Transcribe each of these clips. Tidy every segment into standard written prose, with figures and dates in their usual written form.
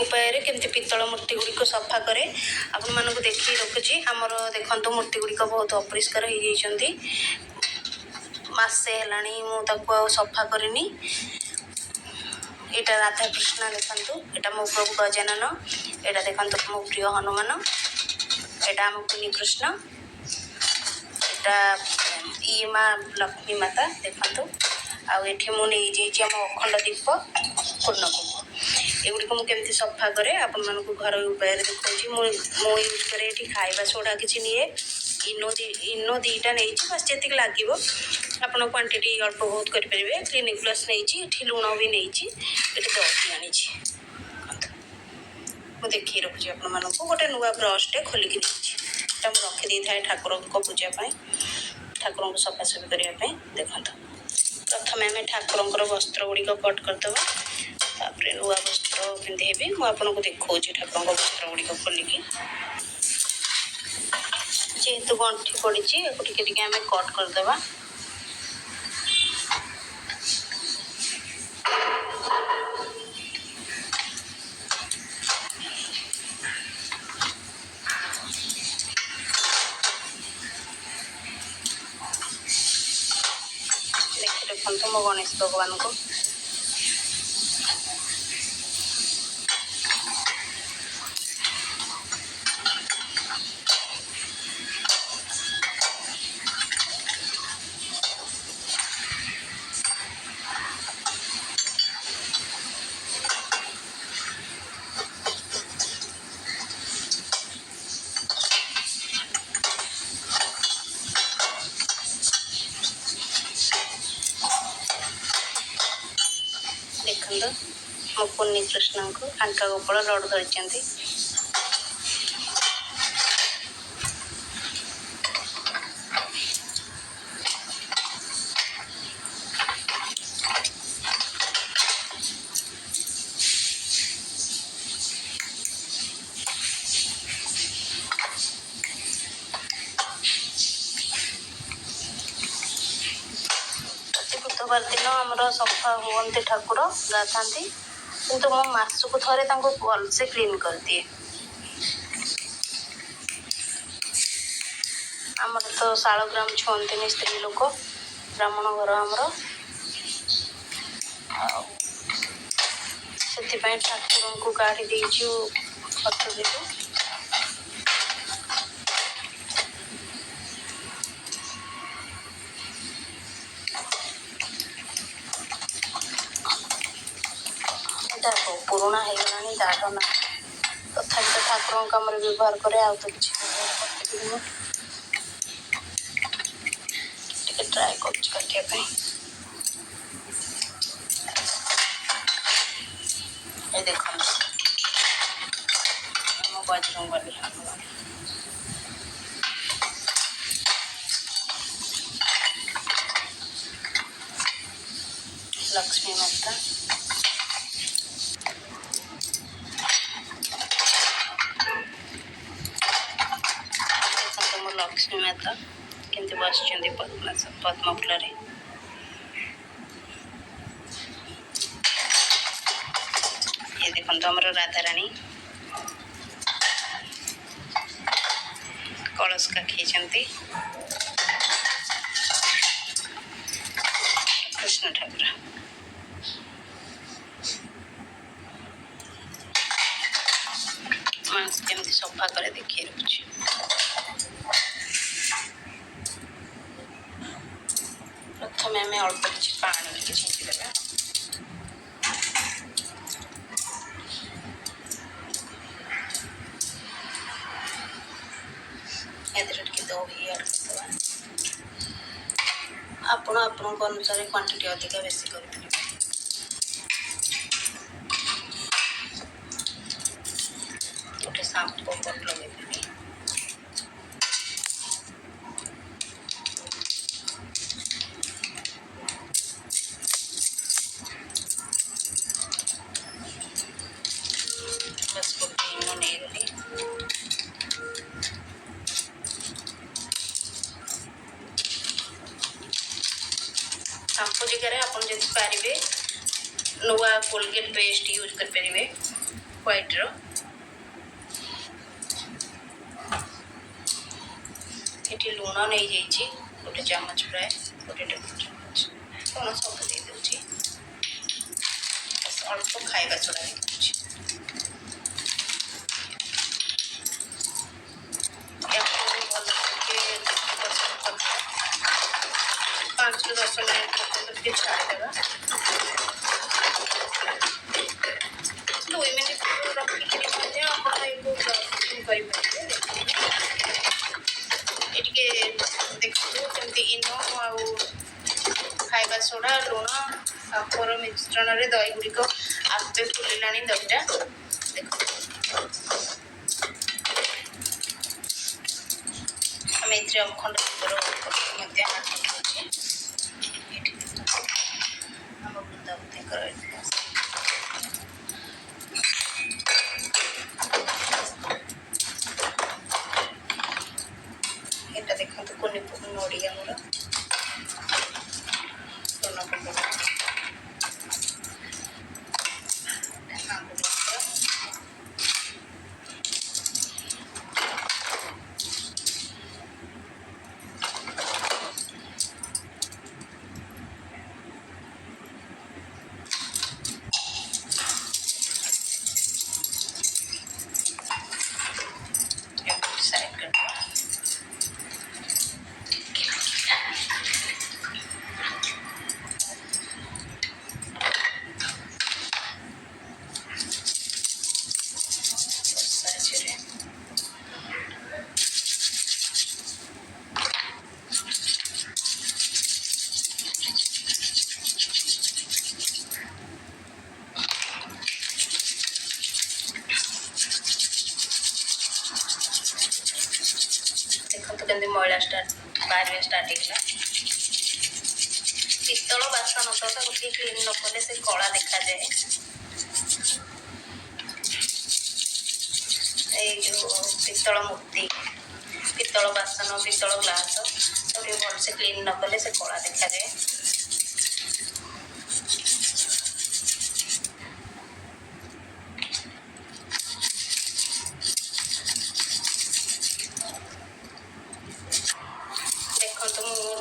उपाय केमती पितल मूर्ति गुड़िक सफा करे आपण मानक देखी रखुची। आमर देखंतु मूर्ति गुड़िक बहुत अपरिष्कार हो जाइछंती। मासे हेलाणी मु ताको सफा करनी। एटा राधा कृष्ण देखंतु, एटा मो प्रभु गजानन, एटा देखंतु मो प्रिय हनुमान, एटा मो कुनी कृष्ण, एटा ई माँ लक्ष्मी माता देखंतु। आ एठी मु नै जेछि हम अखंड दीप पूर्ण को एगुड़ी को मुझे सफा करे आपण मानक घर उपाय देखा मो यूज करे ये खाଇବା सोडा किसी निए इनो दीटा नहीं बस जी लगे आपड़ क्वांटिटी अल्प बहुत करेंगे। क्लिनिक प्लस नहीं लुण भी नहीं दही आनी मुझे देखिए रखुच्छी आपण मानक गोटे नुआ ब्रशटे खोलिकी नहीं रखी था ठाकुर को पूजापी ठाकुर को सफासफी करने देखा। प्रथम आम ठाकुर वस्त्र गुड़िक कट करदे तापर नुआ वस्त्र पिंधेबी मुझे देखा ठाकुर वस्त्र गुड़िक खोलिकी जेहेतु गंठी पड़ी टे आम कट करदे। देखते मो गणेश भगवान को देखो मो पुन्नी कृष्ण को आंका गोपाल लड़ धरी बुधवार दिन आमर सफा हुए ठाकुर गाता किंतु मो मासक थे भलसे क्लीन कर दिए। आमर तो शालग्राम छुअंती स्त्री लोक ब्राह्मण घर आमर से ठाकुर को काढ़ी देचु पथरी पुराणा हो गला दाढ़ ना तथा तो ठाकुर कम व्यवहार करे आ तो किसी ट्राए कर देखो बजरंग बली हनुमान लक्ष्मी माता लक्ष्मी माता केमती बस पद्म फूल ये देखो आम राधा रानी कलश काखी कृष्ण ठाकुर केमती सफा करे देखिए रखुच्छी। प्रथम आम अल्प किसी पानी छींचीदेवा दही ऐड करदे आपण अनुसार क्वांटिटी अधिक बेसी कर गोटे शैम्पू बॉटल लगे बस गोटे नहीं गली शैम्पू जगह आप पारे नुआ कोलगेट पेस्ट यूज करेंगे व्हाइट रो ये लुण नहीं जाइए गोटे चामच प्राय गोटे टेबुल चामच लुण सब दे दूँ अल्प खाଇବା सोडा दे पाँच रू 10 मिनट पर्यटन छाड़देगा 2 मिनट रखिक ये देखो जमी इनो खाଇବା सोडा लुण आखर मिश्रण में दही गुड़िक आपे फुलिला दहीटा देख आम ए अखंड आम बुंदाबुंदी कर देखो कुनी नड़िया मोर साइड कर देखो केमती मैला स्टार्ट बाहर स्टार्ट होगा पितल बासन तो गोटे क्लीन न कले से कला देखा जाए जो पितल मूर्ति पितल बासन पितल ग्लास सब भल से क्लीन न कले से कला देखा जाए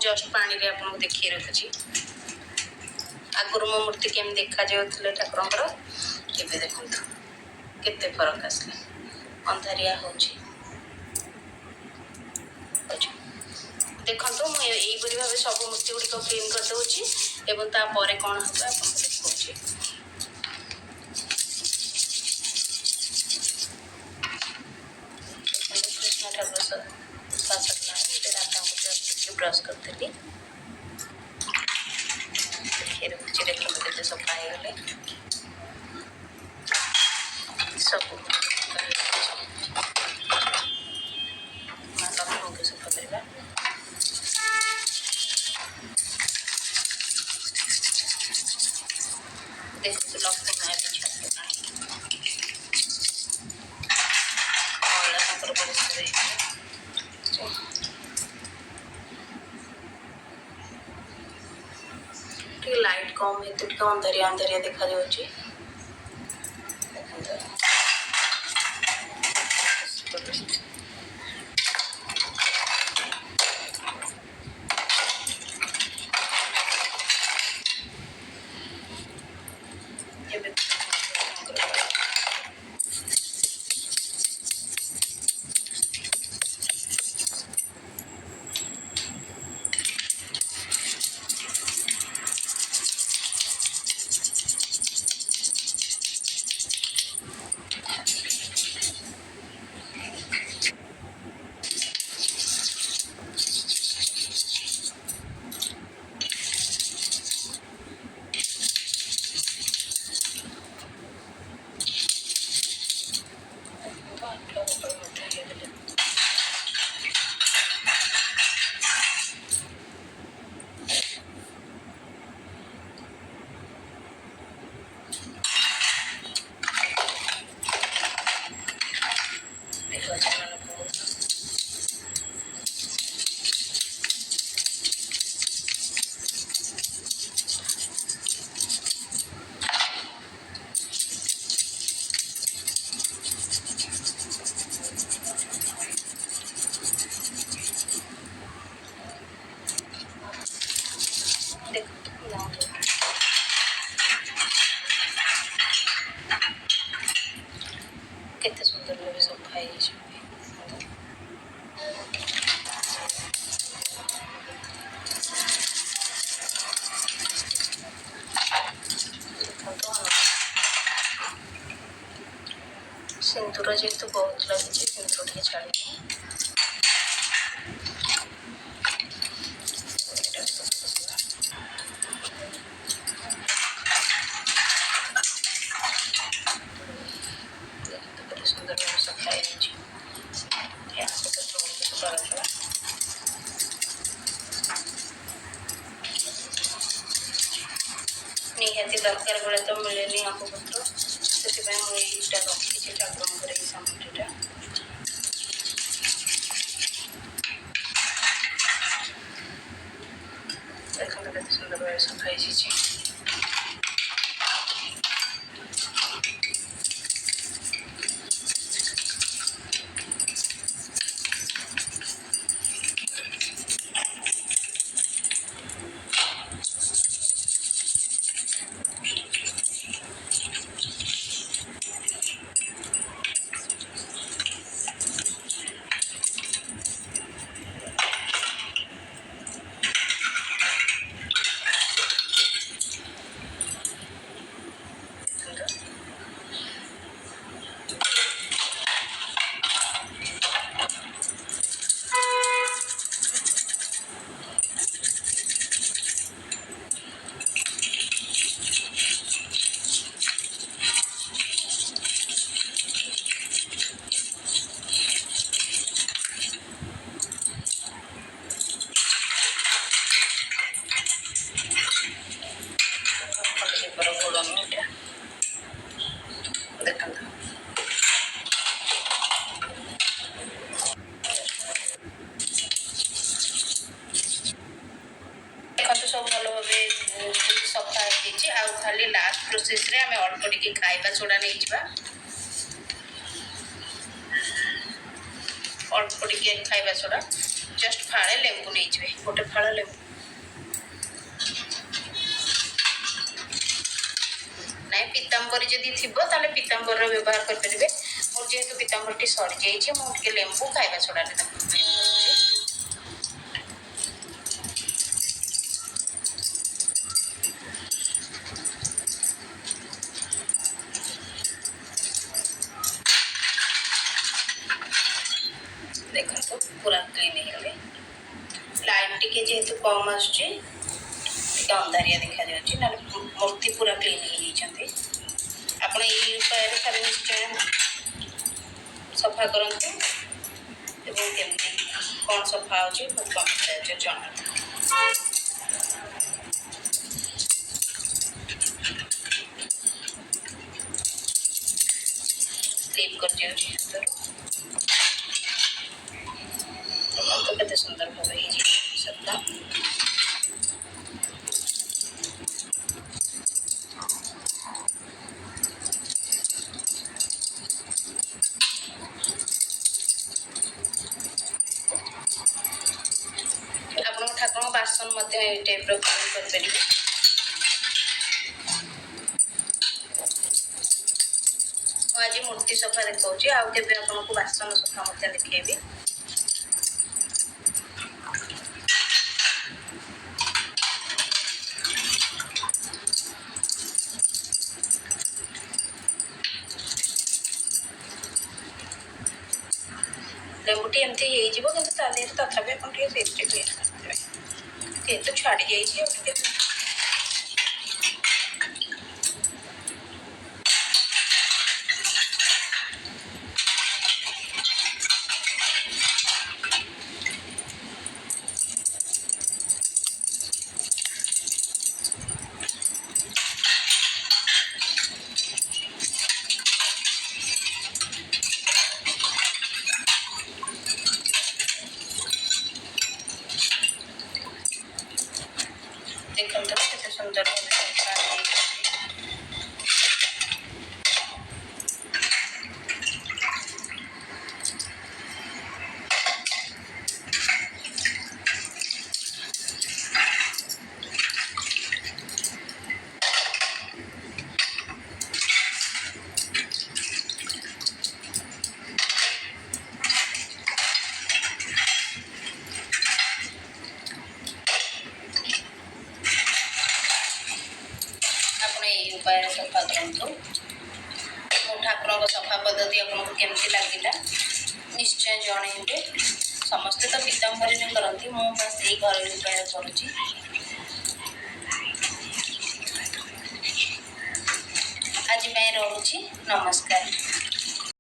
जस्ट पानी रे आपको देखिए रखुची आगुरी मो मूर्ति केम देखा जाऊे ठाकुर के देखो केते फरक आसला अंधारिया हो देखो मुझे भाव सब मूर्ति गुड़िक क्लीन कर दूची एवं तापर कौन हम आपको देखा कृष्ण ठाकुर ब्रश करते रखुची देखते सफा हो सब लक्ष्मण के सफा करवा देखो लक्ष्मण लाइट कम है तो अंधारिया अंधारिया देखा जाऊँगी सिंदूर जेहेतु बहुत लगी सिंदूर टे छाड़ी सुंदर सफाई निहाती दरकार बेले तो मिले आंब पत्र से मुझे रखी ठाकुर सामग्रीटा देखो के सुंदर भाव सफाई देखो सब भल भाव सफा हो खाली लास्ट प्रोसेस रे आम अल्प टिके खाइबा सोडा नहीं जावा अल्प टिके खाइबा सोडा जस्ट फाड़े लेंबू नहीं जाए गोटे फाड़ लेंबू नाई पीताम्बरी जदि थिबो ताले पीताम्बर व्यवहार कर परिबे मोर जेहेतु पीताम्बर टी सरी जाइए मुझे लेंबू खाइबा सोडा देखो तो पूरा क्लीन हो गले लाइट टिके जेहेतु कम आसुची अंधारिया देखा जाउची ना मूर्ति पूरा क्लीन हो जाती आपण ये उपाय रे निश्चय सफा करते केमती कौन सफा होची कमेंट जना स्लीप कर जाउची तो केते सुंदर भाव ही सकता आपण ठाकुर बासन मध्य ए टाइप रो कर परिबे आज मूर्ति सफा देखौची आ केबे आपण को बासन सफा मध्य देखेबी लेंबुटी एमती हो तथापि आप क्लीन करते तो छाड़ी जाइए देखते केते सुंदर उपाय सफा करतु मो ठाकुर ଠାକୁରଙ୍କ ସଫା ପଦ୍ଧତି ଆପଣଙ୍କୁ କେମିତି ଲାଗିଲା ନିଶ୍ଚୟ ଜଣେଇବେ। ସମସ୍ତେ ତ ପିତାମ୍ବରୀରେ କରନ୍ତି, ମୁଁ ବାସ୍ ଏଇ ଘରୋଇ ଉପାୟରେ କରୁଛି। ଆଜି ପାଇଁ ରହୁଛି, ନମସ୍କାର।